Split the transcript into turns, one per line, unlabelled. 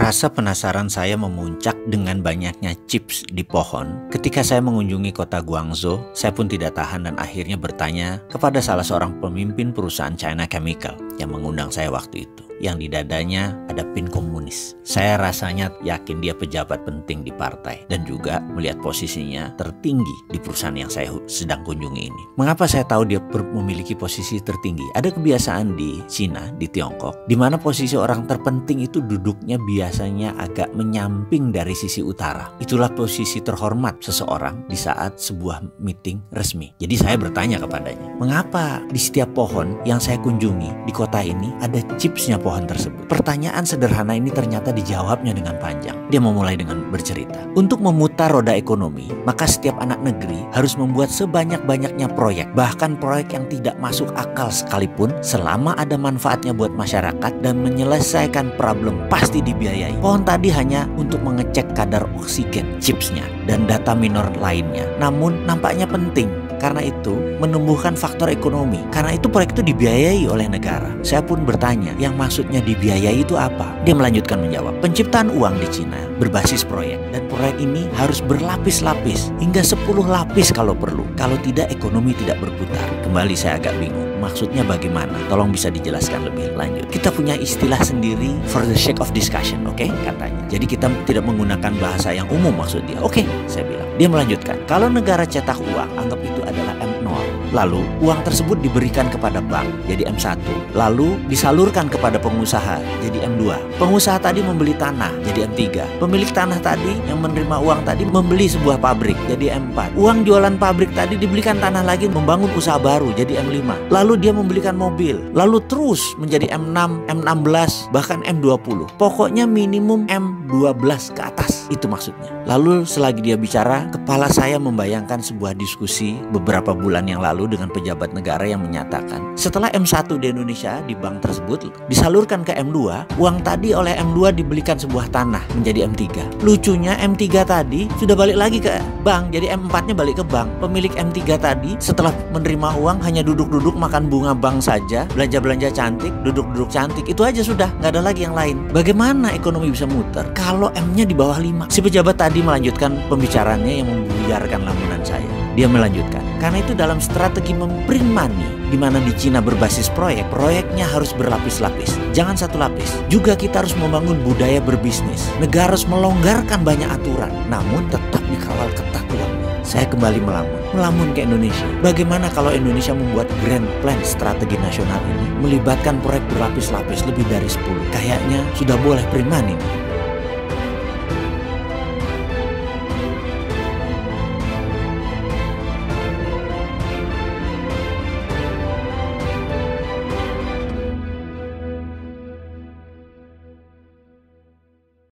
Rasa penasaran saya memuncak dengan banyaknya chips di pohon. Ketika saya mengunjungi kota Guangzhou, saya pun tidak tahan dan akhirnya bertanya kepada salah seorang pemimpin perusahaan China Chemical yang mengundang saya waktu itu. Yang di dadanya ada pin komunis. Saya rasanya yakin dia pejabat penting di partai dan juga melihat posisinya tertinggi di perusahaan yang saya sedang kunjungi ini. Mengapa saya tahu dia memiliki posisi tertinggi? Ada kebiasaan di Cina, di Tiongkok, di mana posisi orang terpenting itu duduknya biasanya agak menyamping dari sisi utara. Itulah posisi terhormat seseorang di saat sebuah meeting resmi. Jadi saya bertanya kepadanya, mengapa di setiap pohon yang saya kunjungi di kota ini ada chipsnya pohon tersebut? Pertanyaan sederhana ini ternyata dijawabnya dengan panjang. Dia memulai dengan bercerita, untuk memutar roda ekonomi, maka setiap anak negeri harus membuat sebanyak-banyaknya proyek, bahkan proyek yang tidak masuk akal sekalipun, selama ada manfaatnya buat masyarakat dan menyelesaikan problem pasti dibiayai. Pohon tadi hanya untuk mengecek kadar oksigen chipsnya dan data minor lainnya, namun nampaknya penting. Karena itu menumbuhkan faktor ekonomi. Karena itu proyek itu dibiayai oleh negara. Saya pun bertanya, yang maksudnya dibiayai itu apa? Dia melanjutkan menjawab, penciptaan uang di Cina berbasis proyek. Dan proyek ini harus berlapis-lapis, hingga 10 lapis kalau perlu. Kalau tidak, ekonomi tidak berputar. Kembali saya agak bingung. Maksudnya bagaimana? Tolong bisa dijelaskan lebih lanjut. Kita punya istilah sendiri for the sake of discussion, oke? Katanya. Jadi kita tidak menggunakan bahasa yang umum maksud dia. Oke, saya bilang. Dia melanjutkan, kalau negara cetak uang, anggap itu adalah M0. Lalu uang tersebut diberikan kepada bank, jadi M1. Lalu disalurkan kepada pengusaha, jadi M2. Pengusaha tadi membeli tanah, jadi M3. Pemilik tanah tadi yang menerima uang tadi membeli sebuah pabrik, jadi M4. Uang jualan pabrik tadi dibelikan tanah lagi membangun usaha baru, jadi M5. Lalu dia membelikan mobil, lalu terus menjadi M6, M16, bahkan M20. Pokoknya minimum M12 ke atas, itu maksudnya. Lalu selagi dia bicara, kepala saya membayangkan sebuah diskusi beberapa bulan yang lalu dengan pejabat negara yang menyatakan, setelah M1 di Indonesia di bank tersebut disalurkan ke M2, uang tadi oleh M2 dibelikan sebuah tanah menjadi M3. Lucunya M3 tadi sudah balik lagi ke bank, jadi M4-nya balik ke bank. Pemilik M3 tadi setelah menerima uang hanya duduk-duduk makan bunga bank saja, belanja-belanja cantik, duduk-duduk cantik, itu aja sudah, nggak ada lagi yang lain. Bagaimana ekonomi bisa muter kalau M-nya di bawah 5? Si pejabat tadi melanjutkan pembicaraannya yang membuyarkan lamunan saya. Dia melanjutkan, karena itu dalam strategi memprint money, di mana di Cina berbasis proyek, proyeknya harus berlapis-lapis, jangan satu lapis. Juga kita harus membangun budaya berbisnis. Negara harus melonggarkan banyak aturan, namun tetap dikawal ketat uangnya. Saya kembali melamun ke Indonesia. Bagaimana kalau Indonesia membuat grand plan strategi nasional ini, melibatkan proyek berlapis-lapis lebih dari 10? Kayaknya sudah boleh print money.